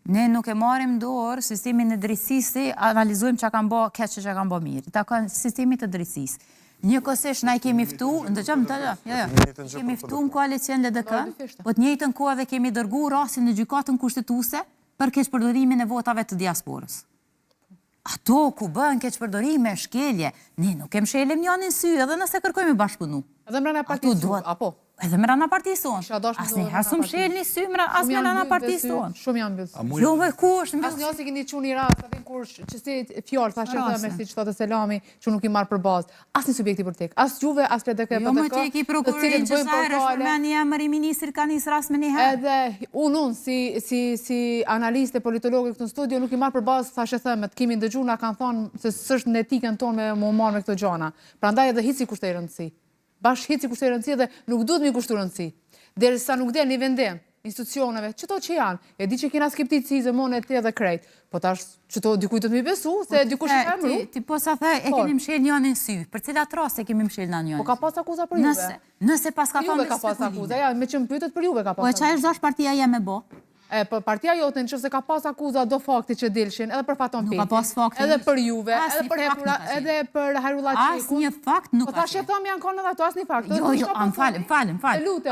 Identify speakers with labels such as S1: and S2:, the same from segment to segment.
S1: Ne nuk e marrim dorë sistemin e drejtësisë, analizojmë çka kanë bë keq që kanë bë mirë. Ta kanë sistemi të drejtësisë. Njëkohësisht na i kemi ftuar, kemi ftuar në koalicion LDK, po të njëjtën kohë edhe kemi dërguar rastin në gjykatën kushtetuese për keqpërdorimin e votave të diasporës. Ato ku bën keqpërdorime, shkelje, ne nuk kem shelem janë në sy, edhe nëse kërkojmë bashkëpunu.
S2: Edhe mbrana partisë, apo?
S1: Edhe mbrana partisë tonë. Asnjëherë s'u mshelni sy as mbrana partisë tonë.
S2: Shumë janë mbyllur.
S1: Jo, me ku është mbyllur?
S2: Asnjë ose keni çuni rast, atë kur që si fjalë thashë me siç thotë Selami, që nuk i marr për bazë. Asnjë subjekti politik, as Juve, as PDK,
S1: jo, më tek i prokurorin që sa herë shpërmend emri ministri ka nis rast më një herë.
S2: Edhe unë si analiste politologe këtu në studio nuk i marr për bazë thashë thëmet, kemi ndëgjuar na kanë thonë se s'është në etikën tonë me marr me këto gjëna. Prandaj edhe hiç si kushtoj rëndësi. Bashkë hiç si kushtoj rëndësi dhe nuk duhet mi kushtu rëndësi. Derisa nuk del një vendim institucioneve, çto që janë, e di që kena skepticizëm monë ti edhe krejt, po tash çto dikujt do të më besu se dikush e ka emru.
S1: Ti po sa the e kemi mshel njërin në sy. Për cilat raste kemi mshel na njërin?
S2: Po ka pas akuza për Juve.
S1: Nëse pas ka
S2: Juve ka pas akuza, ja, me që më pyetet për Juve ka pas.
S1: Po çfarë është partia jeme bë?
S2: Po partia jote nëse ka pas akuza do fakti që dilshin, edhe për Faton Peti.
S1: Nuk ka pas fakti.
S2: Edhe për Juve, edhe për Hayrullah Çeku.
S1: Asnjë fakt nuk ka.
S2: Po tash e them janë kanë edhe ato asnjë fakt.
S1: Jo, falem.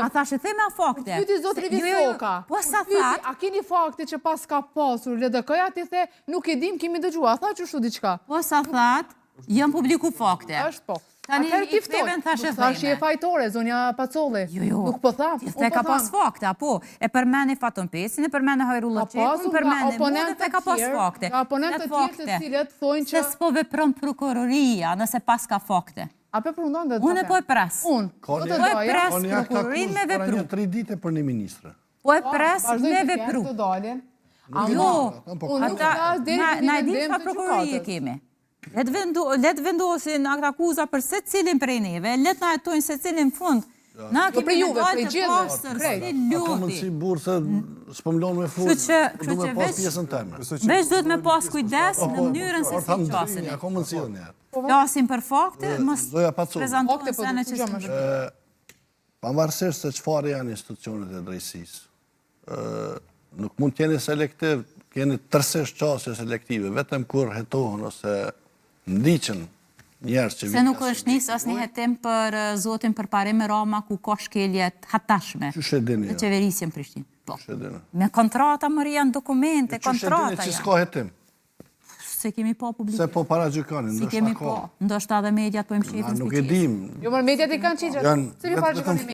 S1: A thashë thema fakte.
S2: Pyti zotri Visoka.
S1: Po sa that?
S2: A keni fakte që pas ka pasur LDK-ja ti the nuk e dim, kemi dëgjuar. Tha çu diçka.
S1: Po sa that? Jam publiku fakte.
S2: Është po.
S1: Tani i ftevën thashë theme.
S2: Tash je fajtore, zonja Pacolli.
S1: Jo.
S2: Nuk po tham.
S1: Ti ka pas fakte, apo? E përmend Faton Pesin, e përmend Hayrullah Çekun, përmend oponentë ka pas fakte.
S2: Ka oponentë të tjerë të cilët thonë që
S1: se s'po vepron prokuroria nëse pas ka fakte.
S2: A po përmendon dhe
S1: unë po e pres.
S2: Unë po
S1: e pres prokurorin me vepru.
S3: Ka 3 ditë për një ministre.
S1: Po e pres me vepru. Jo, na e dim sa prokurori kemi. Letë vendosin akuza për se cilin prej neve, letë na jetojnë se cilin fund. Na kemi në dalë të pasër, si
S3: luti. Ka mundësi burë se s'pëmlon me fund, du me pas pjesën teme.
S1: Veç duhet me pas kujdes në mënyrën se si qasin.
S3: Ka mundësi dhe njerë.
S1: Flasim për fakte, mos prezentohen se në që së
S3: pavarësisht se çfarë janë institucionet e drejtësisë, nuk mund t'jeni selektiv, keni tërësisht qasje selektive, vetëm kur hetohen ose ndiqen njerëz që
S1: se nuk është nis asnjë hetim për zotin përparim me Rama ku ka shkelje të hatashme në qeverisjen Prishtinë. Po. Me kontrata më janë dokumente, kontrata janë.
S3: Që s'ka hetim.
S1: Se kemi po publik.
S3: Se po paragjykanin,
S1: ndoshta ka. Ndoshta edhe mediat po im shifin.
S3: Nuk e dim.
S2: Jo, mediat i kanë çiçet.